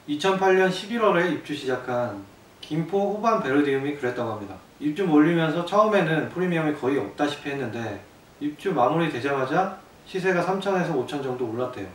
2008년 11월에 입주 시작한 김포 후반 베르디움이 그랬다고 합니다. 입주 몰리면서 처음에는 프리미엄이 거의 없다시피 했는데 입주 마무리 되자마자 시세가 3천에서 5천 정도 올랐대요.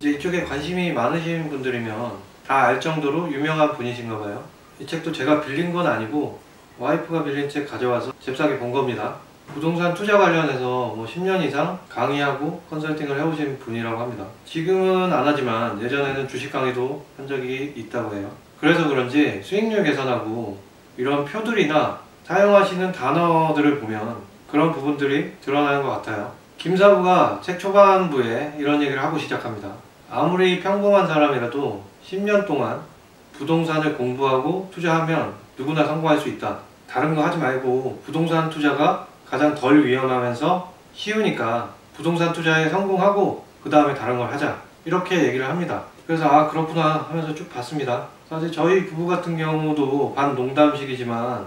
이제 이쪽에 관심이 많으신 분들이면 다 알 정도로 유명한 분이신가 봐요. 이 책도 제가 빌린 건 아니고 와이프가 빌린 책 가져와서 잽싸게 본 겁니다. 부동산 투자 관련해서 10년 이상 강의하고 컨설팅을 해오신 분이라고 합니다. 지금은 안 하지만 예전에는 주식 강의도 한 적이 있다고 해요. 그래서 그런지 수익률 계산하고 이런 표들이나 사용하시는 단어들을 보면 그런 부분들이 드러나는 것 같아요. 김사부가 책 초반부에 이런 얘기를 하고 시작합니다. 아무리 평범한 사람이라도 10년 동안 부동산을 공부하고 투자하면 누구나 성공할 수 있다. 다른 거 하지 말고 부동산 투자가 가장 덜 위험하면서 쉬우니까 부동산 투자에 성공하고 그 다음에 다른 걸 하자, 이렇게 얘기를 합니다. 그래서 아 그렇구나 하면서 쭉 봤습니다. 사실 저희 부부 같은 경우도 반 농담식이지만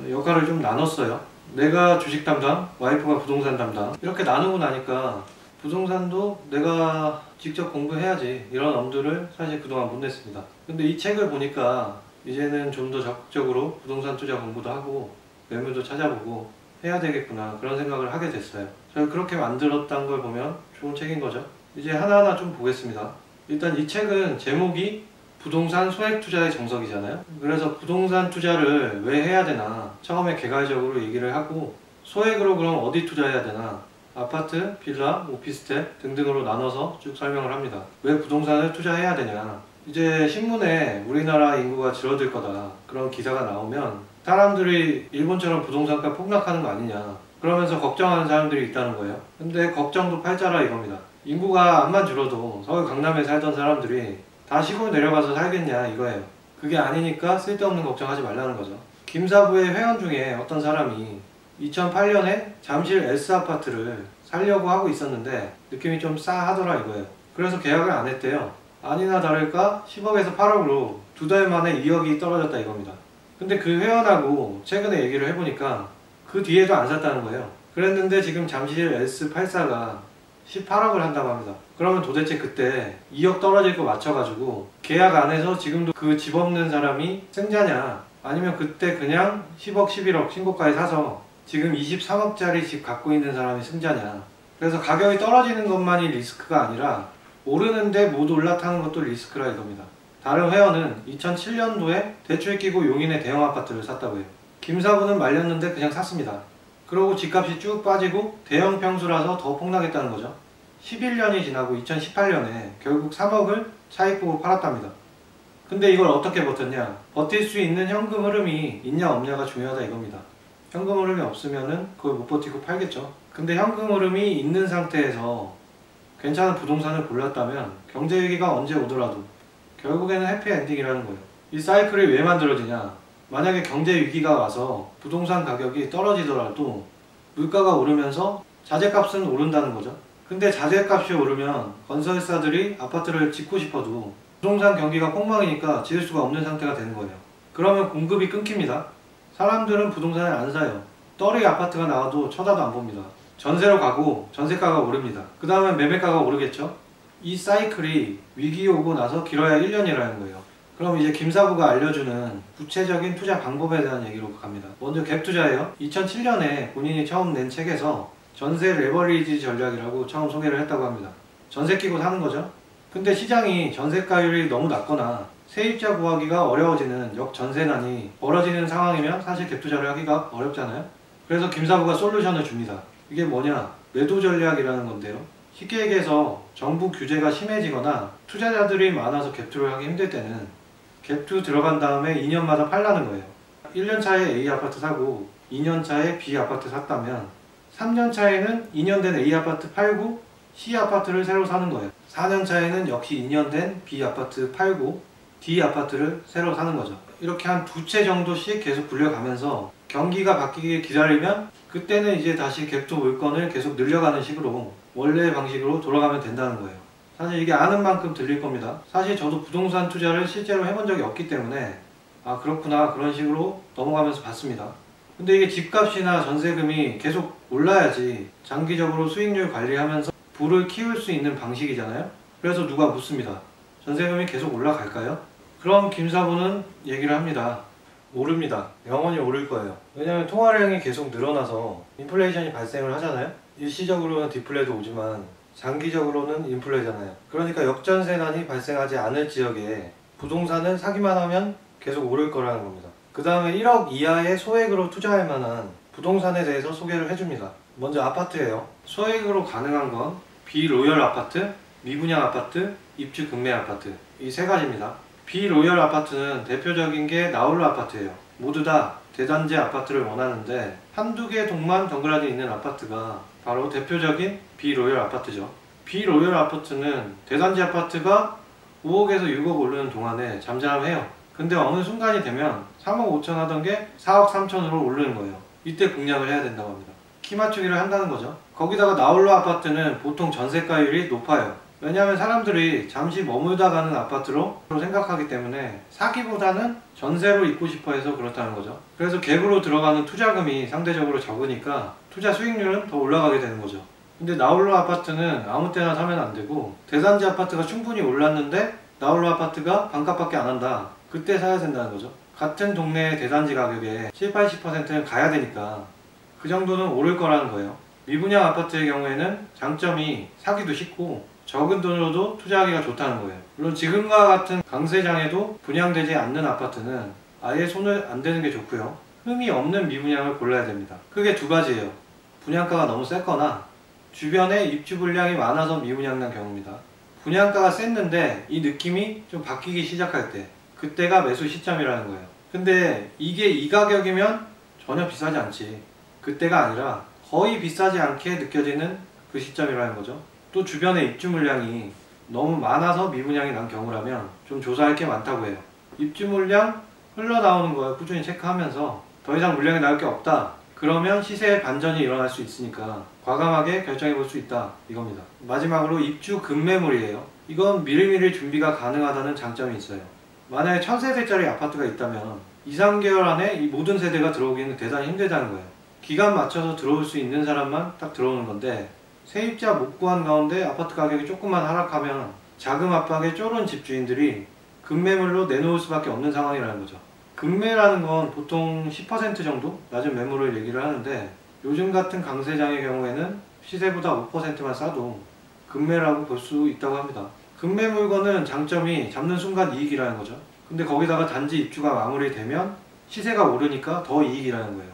역할을 좀 나눴어요. 내가 주식 담당, 와이프가 부동산 담당, 이렇게 나누고 나니까 부동산도 내가 직접 공부해야지, 이런 엄두를 사실 그동안 못 냈습니다. 근데 이 책을 보니까 이제는 좀 더 적극적으로 부동산 투자 공부도 하고 매물도 찾아보고 해야 되겠구나, 그런 생각을 하게 됐어요. 제가 그렇게 만들었다는 걸 보면 좋은 책인 거죠. 이제 하나하나 좀 보겠습니다. 일단 이 책은 제목이 부동산 소액 투자의 정석이잖아요. 그래서 부동산 투자를 왜 해야 되나 처음에 개괄적으로 얘기를 하고, 소액으로 그럼 어디 투자해야 되나, 아파트, 빌라, 오피스텔 등등으로 나눠서 쭉 설명을 합니다. 왜 부동산을 투자해야 되냐. 이제 신문에 우리나라 인구가 줄어들 거다, 그런 기사가 나오면 사람들이 일본처럼 부동산가 폭락하는 거 아니냐, 그러면서 걱정하는 사람들이 있다는 거예요. 근데 걱정도 팔자라 이겁니다. 인구가 암만 줄어도 서울 강남에 살던 사람들이 다 시골 내려가서 살겠냐 이거예요. 그게 아니니까 쓸데없는 걱정하지 말라는 거죠. 김사부의 회원 중에 어떤 사람이 2008년에 잠실 S아파트를 살려고 하고 있었는데 느낌이 좀 싸하더라 이거예요. 그래서 계약을 안 했대요. 아니나 다를까 10억에서 8억으로 두 달 만에 2억이 떨어졌다 이겁니다. 근데 그 회원하고 최근에 얘기를 해보니까 그 뒤에도 안 샀다는 거예요. 그랬는데 지금 잠실 S84가 18억을 한다고 합니다. 그러면 도대체 그때 2억 떨어질 거 맞춰가지고 계약 안 해서 지금도 그 집 없는 사람이 승자냐, 아니면 그때 그냥 10억 11억 신고가에 사서 지금 23억짜리 집 갖고 있는 사람이 승자냐. 그래서 가격이 떨어지는 것만이 리스크가 아니라 오르는데 못 올라타는 것도 리스크라 이겁니다. 다른 회원은 2007년도에 대출 끼고 용인의 대형 아파트를 샀다고 해요. 김사부는 말렸는데 그냥 샀습니다. 그러고 집값이 쭉 빠지고 대형 평수라서 더 폭락했다는 거죠. 11년이 지나고 2018년에 결국 3억을 차익보고 팔았답니다. 근데 이걸 어떻게 버텼냐. 버틸 수 있는 현금 흐름이 있냐 없냐가 중요하다 이겁니다. 현금 흐름이 없으면은 그걸 못 버티고 팔겠죠. 근데 현금 흐름이 있는 상태에서 괜찮은 부동산을 골랐다면 경제 위기가 언제 오더라도 결국에는 해피엔딩이라는 거예요. 이 사이클이 왜 만들어지냐. 만약에 경제 위기가 와서 부동산 가격이 떨어지더라도 물가가 오르면서 자재값은 오른다는 거죠. 근데 자재값이 오르면 건설사들이 아파트를 짓고 싶어도 부동산 경기가 폭망이니까 지을 수가 없는 상태가 되는 거예요. 그러면 공급이 끊깁니다. 사람들은 부동산을 안 사요. 떨이 아파트가 나와도 쳐다도 안 봅니다. 전세로 가고 전세가가 오릅니다. 그 다음에 매매가가 오르겠죠. 이 사이클이 위기 오고 나서 길어야 1년이라는 거예요. 그럼 이제 김사부가 알려주는 구체적인 투자 방법에 대한 얘기로 갑니다. 먼저 갭 투자예요. 2007년에 본인이 처음 낸 책에서 전세 레버리지 전략이라고 처음 소개를 했다고 합니다. 전세 끼고 사는 거죠. 근데 시장이 전세가율이 너무 낮거나 세입자 구하기가 어려워지는 역전세난이 벌어지는 상황이면 사실 갭 투자를 하기가 어렵잖아요. 그래서 김사부가 솔루션을 줍니다. 이게 뭐냐? 매도 전략이라는 건데요. 쉽게 얘기해서 정부 규제가 심해지거나 투자자들이 많아서 갭투를 하기 힘들 때는 갭투 들어간 다음에 2년마다 팔라는 거예요. 1년 차에 A 아파트 사고 2년 차에 B 아파트 샀다면 3년 차에는 2년 된 A 아파트 팔고 C 아파트를 새로 사는 거예요. 4년 차에는 역시 2년 된 B 아파트 팔고 D 아파트를 새로 사는 거죠. 이렇게 한 두 채 정도씩 계속 굴려가면서 경기가 바뀌길 기다리면 그때는 이제 다시 갭투 물건을 계속 늘려가는 식으로 원래의 방식으로 돌아가면 된다는 거예요. 사실 이게 아는 만큼 들릴 겁니다. 사실 저도 부동산 투자를 실제로 해본 적이 없기 때문에 아 그렇구나 그런 식으로 넘어가면서 봤습니다. 근데 이게 집값이나 전세금이 계속 올라야지 장기적으로 수익률 관리하면서 부를 키울 수 있는 방식이잖아요. 그래서 누가 묻습니다. 전세금이 계속 올라갈까요? 그럼 김사부는 얘기를 합니다. 오릅니다. 영원히 오를 거예요. 왜냐하면 통화량이 계속 늘어나서 인플레이션이 발생을 하잖아요. 일시적으로는 디플레도 오지만 장기적으로는 인플레잖아요. 그러니까 역전세난이 발생하지 않을 지역에 부동산은 사기만 하면 계속 오를 거라는 겁니다. 그 다음에 1억 이하의 소액으로 투자할 만한 부동산에 대해서 소개를 해줍니다. 먼저 아파트예요. 소액으로 가능한 건 비로열 아파트, 미분양 아파트, 입주 급매 아파트, 이 세 가지입니다. 비로열 아파트는 대표적인 게 나홀로 아파트예요. 모두 다 대단지 아파트를 원하는데 한두 개 동만 덩그러니 있는 아파트가 바로 대표적인 비로열 아파트죠. 비로열 아파트는 대단지 아파트가 5억에서 6억 오르는 동안에 잠잠해요. 근데 어느 순간이 되면 3억 5천 하던 게 4억 3천으로 오르는 거예요. 이때 공략을 해야 된다고 합니다. 키 맞추기를 한다는 거죠. 거기다가 나홀로 아파트는 보통 전세가율이 높아요. 왜냐하면 사람들이 잠시 머물다 가는 아파트로 생각하기 때문에 사기보다는 전세로 있고 싶어 해서 그렇다는 거죠. 그래서 갭으로 들어가는 투자금이 상대적으로 적으니까 투자 수익률은 더 올라가게 되는 거죠. 근데 나홀로 아파트는 아무 때나 사면 안 되고, 대단지 아파트가 충분히 올랐는데 나홀로 아파트가 반값밖에 안 한다, 그때 사야 된다는 거죠. 같은 동네의 대단지 가격에 70-80%는 가야 되니까 그 정도는 오를 거라는 거예요. 미분양 아파트의 경우에는 장점이 사기도 쉽고 적은 돈으로도 투자하기가 좋다는 거예요. 물론 지금과 같은 강세장에도 분양되지 않는 아파트는 아예 손을 안 대는 게 좋고요. 흠이 없는 미분양을 골라야 됩니다. 크게 두 가지예요. 분양가가 너무 셌거나 주변에 입주 물량이 많아서 미분양 난 경우입니다. 분양가가 셌는데 이 느낌이 좀 바뀌기 시작할 때, 그때가 매수 시점이라는 거예요. 근데 이게 이 가격이면 전혀 비싸지 않지, 그때가 아니라 거의 비싸지 않게 느껴지는 그 시점이라는 거죠. 또 주변에 입주 물량이 너무 많아서 미분양이 난 경우라면 좀 조사할 게 많다고 해요. 입주 물량 흘러나오는 걸 꾸준히 체크하면서 더 이상 물량이 나올 게 없다, 그러면 시세의 반전이 일어날 수 있으니까 과감하게 결정해 볼 수 있다, 이겁니다. 마지막으로 입주 급매물이에요. 이건 미리미리 준비가 가능하다는 장점이 있어요. 만약에 1000세대짜리 아파트가 있다면 2-3개월 안에 이 모든 세대가 들어오기는 대단히 힘들다는 거예요. 기간 맞춰서 들어올 수 있는 사람만 딱 들어오는 건데, 세입자 못 구한 가운데 아파트 가격이 조금만 하락하면 자금 압박에 쫄은 집주인들이 급매물로 내놓을 수밖에 없는 상황이라는 거죠. 급매라는 건 보통 10% 정도 낮은 매물을 얘기를 하는데, 요즘 같은 강세장의 경우에는 시세보다 5%만 싸도 급매라고 볼 수 있다고 합니다. 급매 물건은 장점이 잡는 순간 이익이라는 거죠. 근데 거기다가 단지 입주가 마무리되면 시세가 오르니까 더 이익이라는 거예요.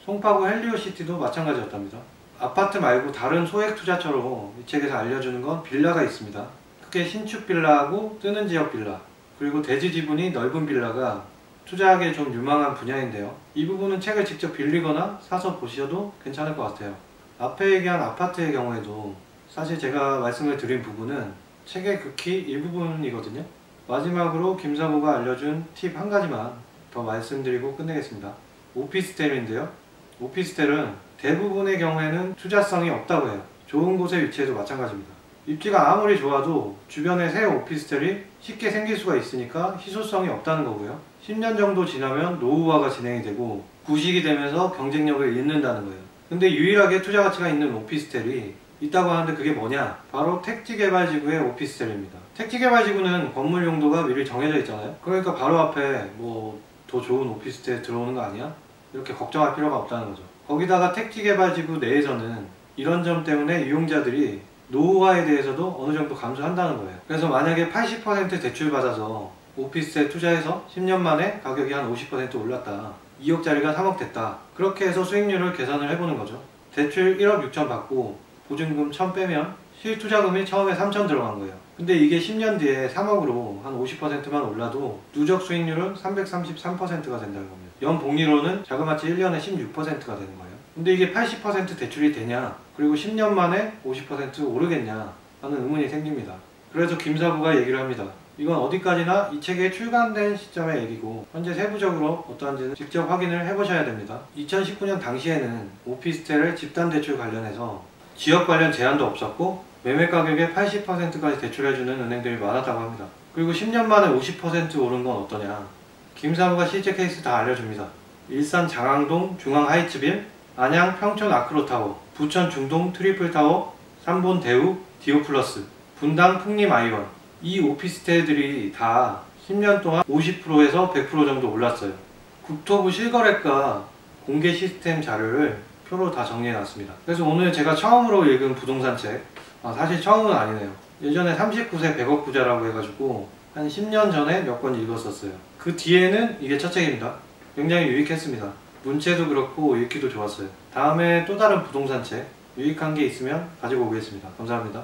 송파구 헬리오시티도 마찬가지였답니다. 아파트 말고 다른 소액 투자처로 이 책에서 알려주는 건 빌라가 있습니다. 크게 신축 빌라하고 뜨는 지역 빌라, 그리고 대지 지분이 넓은 빌라가 투자하기에 좀 유망한 분야인데요. 이 부분은 책을 직접 빌리거나 사서 보셔도 괜찮을 것 같아요. 앞에 얘기한 아파트의 경우에도 사실 제가 말씀을 드린 부분은 책의 극히 일부분이거든요. 마지막으로 김사부가 알려준 팁 한 가지만 더 말씀드리고 끝내겠습니다. 오피스텔인데요. 오피스텔은 대부분의 경우에는 투자성이 없다고 해요. 좋은 곳에 위치해도 마찬가지입니다. 입지가 아무리 좋아도 주변에 새 오피스텔이 쉽게 생길 수가 있으니까 희소성이 없다는 거고요. 10년 정도 지나면 노후화가 진행이 되고 구식이 되면서 경쟁력을 잃는다는 거예요. 근데 유일하게 투자 가치가 있는 오피스텔이 있다고 하는데 그게 뭐냐? 바로 택지개발지구의 오피스텔입니다. 택지개발지구는 건물 용도가 미리 정해져 있잖아요. 그러니까 바로 앞에 뭐 더 좋은 오피스텔 들어오는 거 아니야? 이렇게 걱정할 필요가 없다는 거죠. 거기다가 택지개발지구 내에서는 이런 점 때문에 이용자들이 노후화에 대해서도 어느 정도 감수한다는 거예요. 그래서 만약에 80% 대출받아서 오피스텔 투자해서 10년 만에 가격이 한 50% 올랐다, 2억짜리가 3억 됐다, 그렇게 해서 수익률을 계산을 해보는 거죠. 대출 1억 6천 받고 보증금 1000 빼면 실투자금이 처음에 3000 들어간 거예요. 근데 이게 10년 뒤에 3억으로 한 50%만 올라도 누적 수익률은 333%가 된다는 겁니다. 연복리로는 자그마치 1년에 16%가 되는 거예요. 근데 이게 80% 대출이 되냐, 그리고 10년 만에 50% 오르겠냐 하는 의문이 생깁니다. 그래서 김사부가 얘기를 합니다. 이건 어디까지나 이 책에 출간된 시점의 얘기고 현재 세부적으로 어떠한지는 직접 확인을 해보셔야 됩니다. 2019년 당시에는 오피스텔을 집단대출 관련해서 지역 관련 제한도 없었고 매매 가격의 80%까지 대출해주는 은행들이 많았다고 합니다. 그리고 10년 만에 50% 오른 건 어떠냐? 김사부가 실제 케이스 다 알려줍니다. 일산 장항동 중앙 하이츠빌, 안양 평촌 아크로타워, 부천 중동 트리플타워, 삼본 대우 디오플러스, 분당 풍림 아이원, 이 오피스텔들이 다 10년 동안 50%에서 100% 정도 올랐어요. 국토부 실거래가 공개 시스템 자료를 표로 다 정리해 놨습니다. 그래서 오늘 제가 처음으로 읽은 부동산 책, 사실 처음은 아니네요. 예전에 39세 100억 부자라고 해가지고 한 10년 전에 몇 권 읽었었어요. 그 뒤에는 이게 첫 책입니다. 굉장히 유익했습니다. 문체도 그렇고 읽기도 좋았어요. 다음에 또 다른 부동산 책 유익한 게 있으면 가지고 오겠습니다. 감사합니다.